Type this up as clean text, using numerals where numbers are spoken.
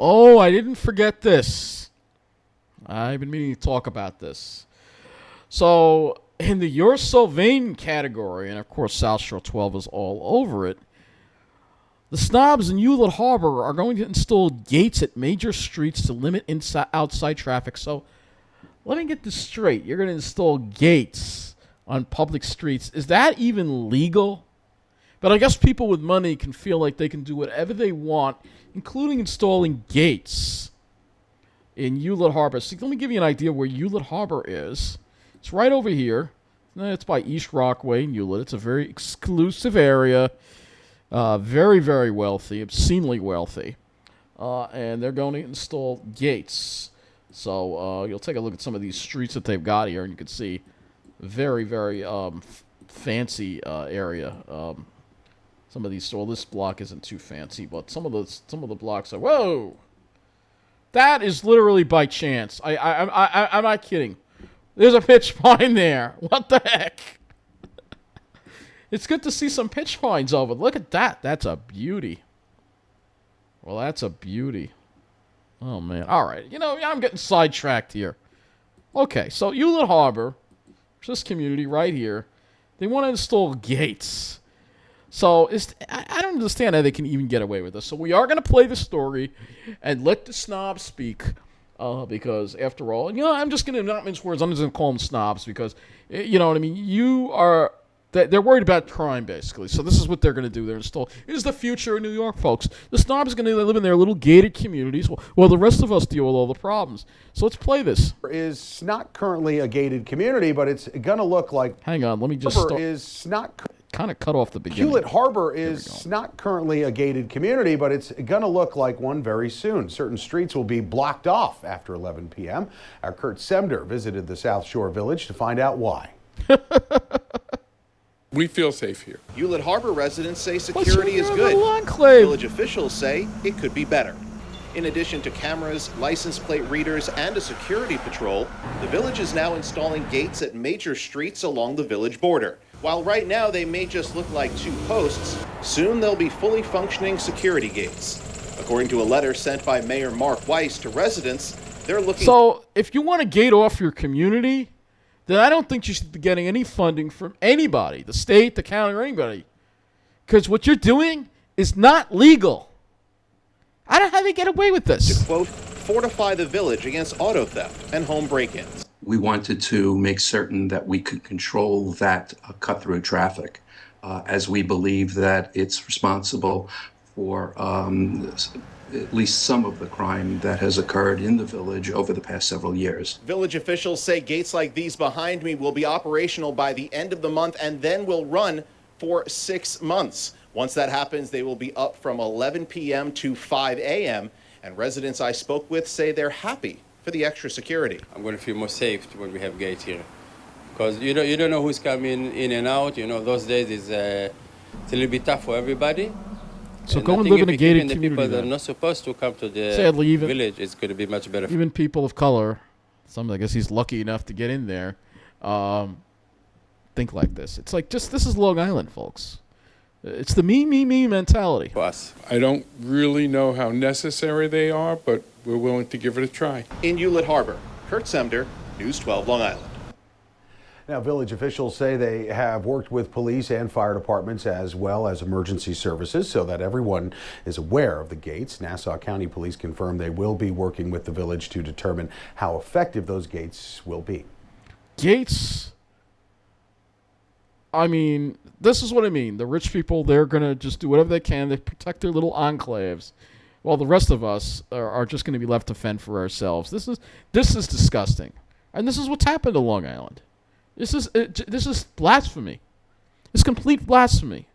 Oh, I didn't forget this. I've been meaning to talk about this. So, in the You're So Vain category, and of course South Shore 12 is all over it, the snobs in Hewlett Harbor are going to install gates at major streets to limit outside traffic. So, let me get this straight. You're going to install gates on public streets. Is that even legal? But I guess people with money can feel like they can do whatever they want, including installing gates in Hewlett Harbor. So let me give you an idea where Hewlett Harbor is. It's right over here. It's by East Rockaway in Hewlett. It's a very exclusive area. Very, very wealthy, obscenely wealthy. And they're going to install gates. So you'll take a look at some of these streets that they've got here, and you can see very, very fancy area. Some of these, well, this block isn't too fancy, but some of the blocks are. Whoa, that is literally by chance. I'm not kidding. There's a pitch pine there. What the heck? It's good to see some pitch pines over. Look at that. That's a beauty. Well, that's a beauty. Oh man. All right. I'm getting sidetracked here. Okay, so Hewlett Harbor, this community right here, they want to install gates. So I don't understand how they can even get away with this. So we are going to play the story and let the snobs speak because, after all, I'm just going to not mince words. I'm just going to call them snobs because, you know what I mean? They're worried about crime, basically. So this is what they're going to do. They're install. It is the future of New York, folks. The snobs are going to live in their little gated communities while the rest of us deal with all the problems. So let's play this. Is not currently a gated community, but it's going to look like. Hang on, let me just start. Is not kind of cut off the beginning. Hewlett Harbor is not currently a gated community, but it's going to look like one very soon. Certain streets will be blocked off after 11 p.m. Our Kurt Semder visited the South Shore Village to find out why. We feel safe here. Hewlett Harbor residents say security is good. Village officials say it could be better. In addition to cameras, license plate readers, and a security patrol, the village is now installing gates at major streets along the village border. While right now they may just look like two posts, soon they'll be fully functioning security gates. According to a letter sent by Mayor Mark Weiss to residents, they're looking... So, if you want to gate off your community, then I don't think you should be getting any funding from anybody, the state, the county, or anybody. Because what you're doing is not legal. I don't know how they get away with this. To, quote, fortify the village against auto theft and home break-ins. We wanted to make certain that we could control that cut-through traffic, as we believe that it's responsible for at least some of the crime that has occurred in the village over the past several years. Village officials say gates like these behind me will be operational by the end of the month and then will run for 6 months. Once that happens, they will be up from 11 p.m. to 5 a.m. And residents I spoke with say they're happy for the extra security. I'm going to feel more safe when we have gates here. Because you don't know who's coming in and out. Those days it's a little bit tough for everybody. So go and live in a gated community. The people that are not supposed to come to the village, it's going to be much better. Even people of color, I guess he's lucky enough to get in there, think like this. It's like this is Long Island, folks. It's the me mentality. For us. I don't really know how necessary they are, but we're willing to give it a try. In Hewlett Harbor, Kurt Semder, News 12 Long Island. Now, village officials say they have worked with police and fire departments as well as emergency services so that everyone is aware of the gates. Nassau County Police confirm they will be working with the village to determine how effective those gates will be. Gates? I mean, this is what I mean. The rich people, they're going to just do whatever they can to protect their little enclaves, while the rest of us are just going to be left to fend for ourselves. This is disgusting. And this is what's happened to Long Island. This is blasphemy. It's complete blasphemy.